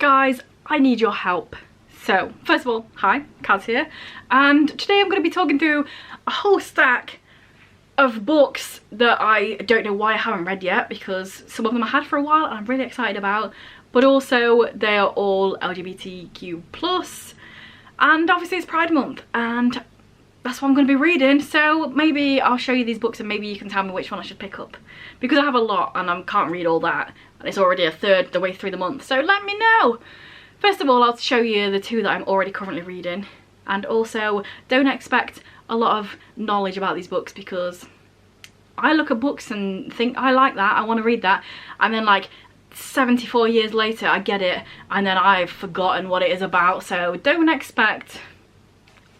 guys, I need your help. So first of all, hi, Kaz here, and today I'm going to be talking through a whole stack of books that I don't know why I haven't read yet, because some of them I had for a while and I'm really excited about, but also they are all LGBTQ plus, and obviously it's Pride Month and that's what I'm going to be reading, so maybe I'll show you these books and maybe you can tell me which one I should pick up, because I have a lot and I can't read all that and it's already a third the way through the month, so let me know. First of all, I'll show you the two that I'm already currently reading, and also don't expect a lot of knowledge about these books, because I look at books and think I like that, I want to read that, and then like 74 years later I get it and then I've forgotten what it is about, so don't expect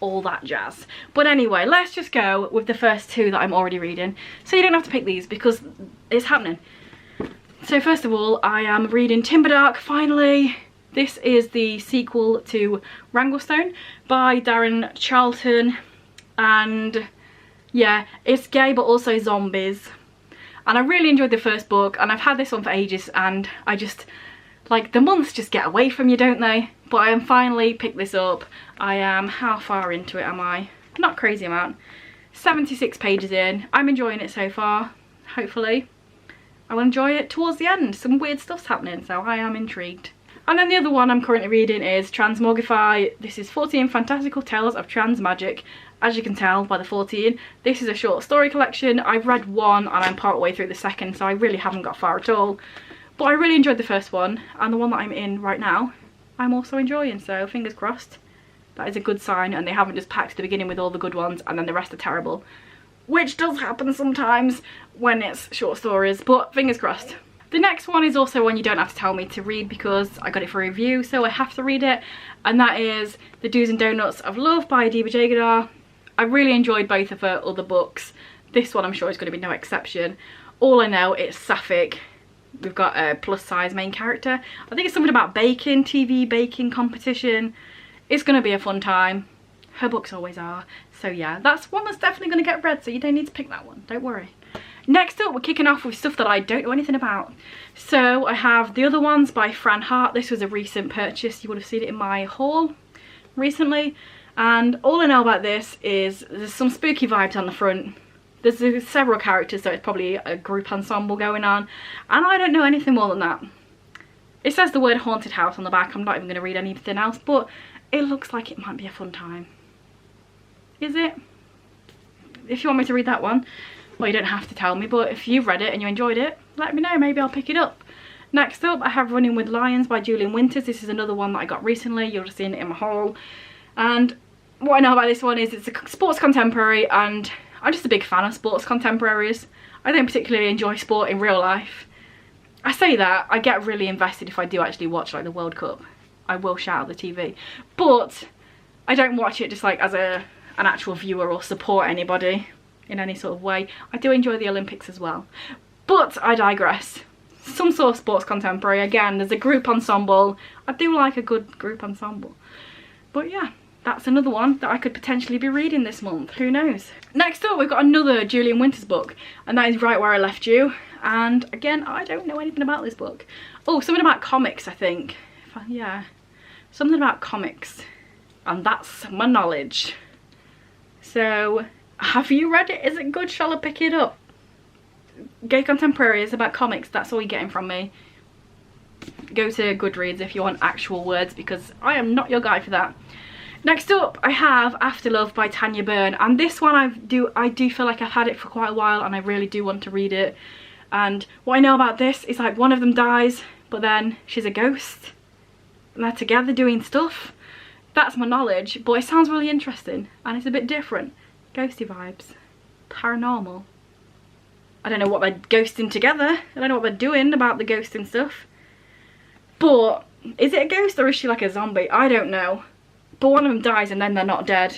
all that jazz. But anyway, let's just go with the first two that I'm already reading, so you don't have to pick these because it's happening. So first of all, I am reading Timberdark finally. This is the sequel to Wranglestone by Darren Charlton, and yeah, it's gay but also zombies, and I really enjoyed the first book and I've had this one for ages, and I just, like, the months just get away from you, don't they? But I am finally picked this up. I am, how far into it am I? Not crazy amount. 76 pages in. I'm enjoying it so far. Hopefully I will enjoy it towards the end. Some weird stuff's happening, so I am intrigued. And then the other one I'm currently reading is Transmogrify. This is 14 Fantastical Tales of Trans Magic. As you can tell by the 14, this is a short story collection. I've read one and I'm part way through the second, so I really haven't got far at all. But I really enjoyed the first one, and the one that I'm in right now I'm also enjoying, so fingers crossed. That is a good sign, and they haven't just packed the beginning with all the good ones and then the rest are terrible, which does happen sometimes when it's short stories, but fingers crossed. The next one is also one you don't have to tell me to read because I got it for review, so I have to read it, and that is The Do's and Donuts of Love by Adiba Jagadar. I really enjoyed both of her other books. This one I'm sure is going to be no exception. All I know, it's sapphic. We've got a plus size main character. I think it's something about baking, TV baking competition. It's going to be a fun time. Her books always are. So yeah, that's one that's definitely going to get read, so you don't need to pick that one, don't worry. Next up, we're kicking off with stuff that I don't know anything about. So I have The Other Ones by Fran Hart. This was a recent purchase. You would have seen it in my haul recently. And all I know about this is there's some spooky vibes on the front. There's several characters, so it's probably a group ensemble going on. And I don't know anything more than that. It says the word haunted house on the back. I'm not even going to read anything else, but it looks like it might be a fun time. Is it? If you want me to read that one, well, you don't have to tell me, but if you've read it and you enjoyed it, let me know, maybe I'll pick it up. Next up, I have Running with Lions by Julian Winters. This is another one that I got recently. You'll have seen it in my haul. And what I know about this one is it's a sports contemporary, and I'm just a big fan of sports contemporaries. I don't particularly enjoy sport in real life. I say that, I get really invested if I do actually watch like the World Cup. I will shout at the TV. But I don't watch it just like as an actual viewer or support anybody in any sort of way. I do enjoy the Olympics as well. But I digress. Some sort of sports contemporary. Again, there's a group ensemble. I do like a good group ensemble. But yeah, that's another one that I could potentially be reading this month. Who knows? Next up, we've got another Julian Winters book, and that is Right Where I Left You. And again, I don't know anything about this book. Oh, something about comics, I think. Yeah, something about comics. And that's my knowledge. So, have you read it? Is it good? Shall I pick it up? Gay contemporary is about comics. That's all you're getting from me. Go to Goodreads if you want actual words, because I am not your guy for that. Next up, I have Afterlove by Tanya Byrne, and this one I do feel like I've had it for quite a while and I really do want to read it. And what I know about this is like one of them dies, but then she's a ghost and they're together doing stuff. That's my knowledge, but it sounds really interesting and it's a bit different. Ghosty vibes, paranormal. I don't know what they're ghosting together. I don't know what they're doing about the ghosting stuff. But is it a ghost or is she like a zombie? I don't know. But one of them dies and then they're not dead.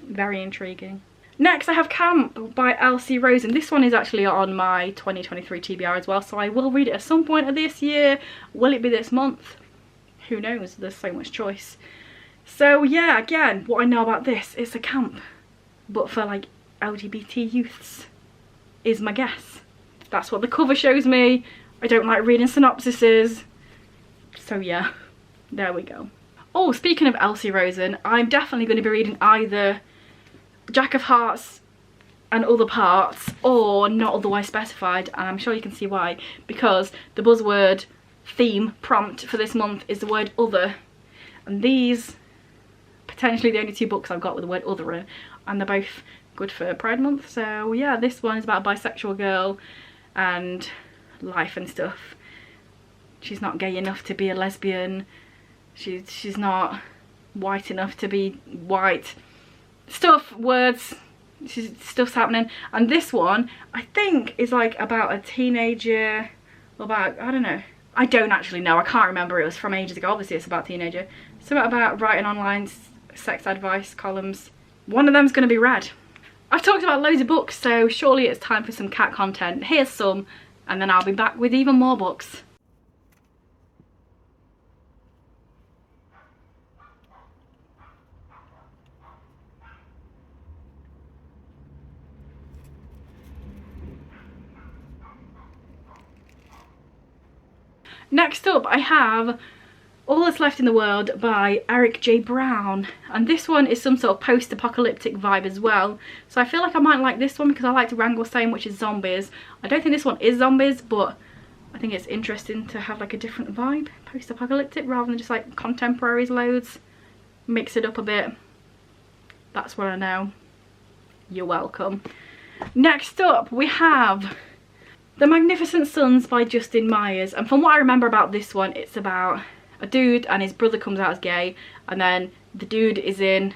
Very intriguing. Next, I have Camp by Elsie Rosen. This one is actually on my 2023 TBR as well, so I will read it at some point of this year. Will it be this month? Who knows? There's so much choice. So yeah, again, what I know about this, it's a camp, but for like LGBT youths, is my guess. That's what the cover shows me. I don't like reading synopsises. So yeah, There we go. Oh, speaking of Elsie Rosen, I'm definitely going to be reading either Jack of Hearts and Other Parts or Not Otherwise Specified, and I'm sure you can see why, because the buzzword theme prompt for this month is the word other, and these potentially the only two books I've got with the word other in, and they're both good for Pride Month. So yeah, this one is about a bisexual girl and life and stuff. She's not gay enough to be a lesbian, she's not white enough to be white, stuff, words, stuff's happening. And this one I think is like about a teenager, about, I don't know, I don't actually know, I can't remember, it was from ages ago, obviously it's about a teenager. So about writing online sex advice columns. One of them's going to be read. I've talked about loads of books, so surely it's time for some cat content. Here's some, and then I'll be back with even more books. Next up I have All That's Left in the World by Eric J. Brown, and this one is some sort of post-apocalyptic vibe as well, so I feel like I might like this one because I liked Wrangle Same, which is zombies. I don't think this one is zombies, but I think it's interesting to have like a different vibe, post-apocalyptic, rather than just like contemporaries loads. Mix it up a bit. That's what I know. You're welcome. Next up we have The Magnificent Sons by Justin Myers, and from what I remember about this one, it's about a dude and his brother comes out as gay, and then the dude is in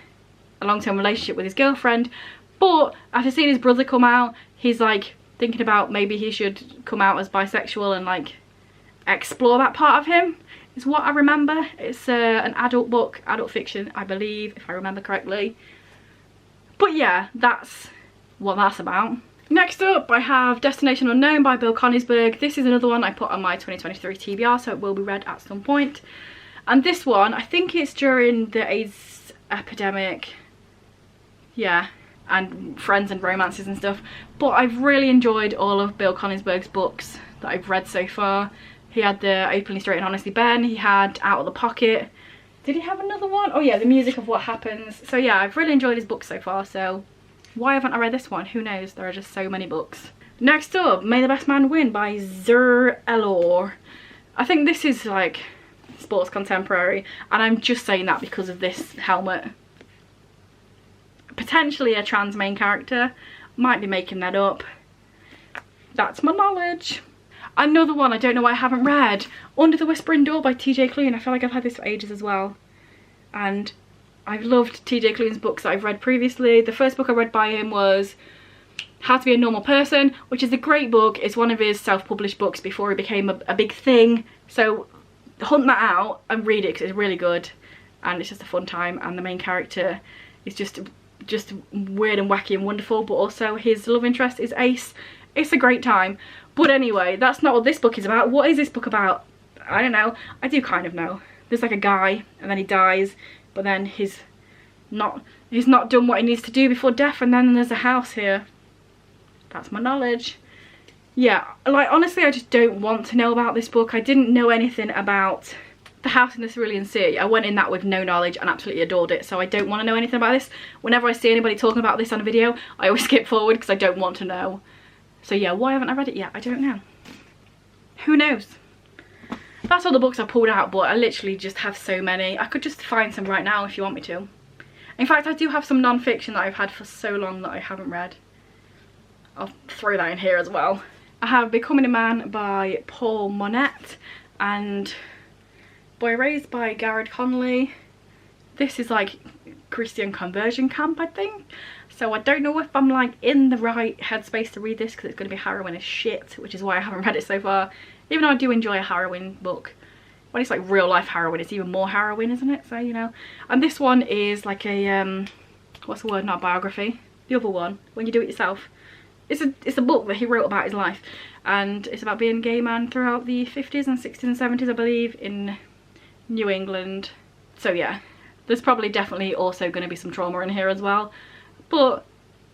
a long-term relationship with his girlfriend, but after seeing his brother come out, he's like thinking about maybe he should come out as bisexual and like explore that part of him, is what I remember. It's an adult book, adult fiction, I believe, if I remember correctly. But yeah, that's what that's about. Next up I have Destination Unknown by Bill Konigsberg. This is another one I put on my 2023 TBR, so it will be read at some point. And this one, I think it's during the AIDS epidemic, yeah, and friends and romances and stuff. But I've really enjoyed all of Bill Konigsberg's books that I've read so far. He had the Openly Straight and Honestly Ben, he had Out of the Pocket. Did he have another one? Oh yeah, The Music of What Happens. So yeah, I've really enjoyed his books so far, so why haven't I read this one? Who knows? There are just so many books. Next up, May the Best Man Win by Zur Elor. I think this is like sports contemporary, and I'm just saying that because of this helmet. Potentially a trans main character. Might be making that up. That's my knowledge. Another one I don't know why I haven't read, Under the Whispering Door by TJ Klune. I feel like I've had this for ages as well. And I've loved TJ Klune's books that I've read previously. The first book I read by him was How to Be a Normal Person, which is a great book. It's one of his self-published books before he became a big thing. So hunt that out and read it because it's really good. And it's just a fun time. And the main character is just weird and wacky and wonderful. But also his love interest is Ace. It's a great time. But anyway, that's not what this book is about. What is this book about? I don't know. I do kind of know. There's like a guy and then he dies. But then he's not done what he needs to do before death, and then there's a house here. That's my knowledge. Yeah, like honestly I just don't want to know about this book. I didn't know anything about The House in the Cerulean Sea. I went in that with no knowledge and absolutely adored it, so I don't want to know anything about this. Whenever I see anybody talking about this on a video, I always skip forward because I don't want to know. So yeah, why haven't I read it yet? I don't know. Who knows? That's all the books I pulled out, but I literally just have so many. I could just find some right now if you want me to. In fact, I do have some non-fiction that I've had for so long that I haven't read. I'll throw that in here as well. I have Becoming a Man by Paul Monette and Boy Raised by Garrett Connolly. This is like Christian conversion camp, I think. So I don't know if I'm like in the right headspace to read this because it's going to be harrowing as shit, which is why I haven't read it so far. Even though I do enjoy a harrowing book. When it's like real life harrowing, it's even more harrowing, isn't it? So, you know. And this one is like a, what's the word? Not a biography. The other one, when you do it yourself. It's a book that he wrote about his life. And it's about being a gay man throughout the 50s and 60s and 70s, I believe, in New England. So yeah, there's probably definitely also going to be some trauma in here as well. But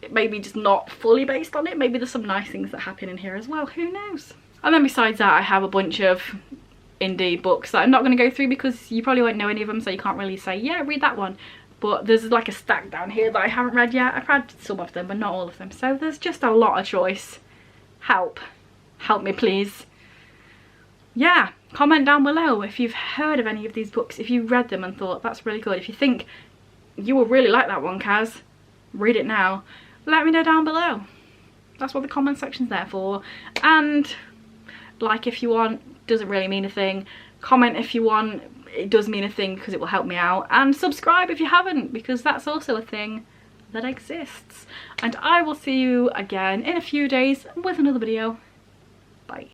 it may be just not fully based on it. Maybe there's some nice things that happen in here as well. Who knows? And then besides that, I have a bunch of indie books that I'm not going to go through because you probably won't know any of them, so you can't really say, yeah, read that one. But there's like a stack down here that I haven't read yet. I've read some of them, but not all of them. So there's just a lot of choice. Help me please. Yeah, comment down below if you've heard of any of these books, if you read them and thought that's really good. If you think you will really like that one, Kaz, read it now, let me know down below. That's what the comment section's there for. And like if you want, doesn't really mean a thing. Comment if you want, it does mean a thing because it will help me out. And subscribe if you haven't, because that's also a thing that exists. And I will see you again in a few days with another video.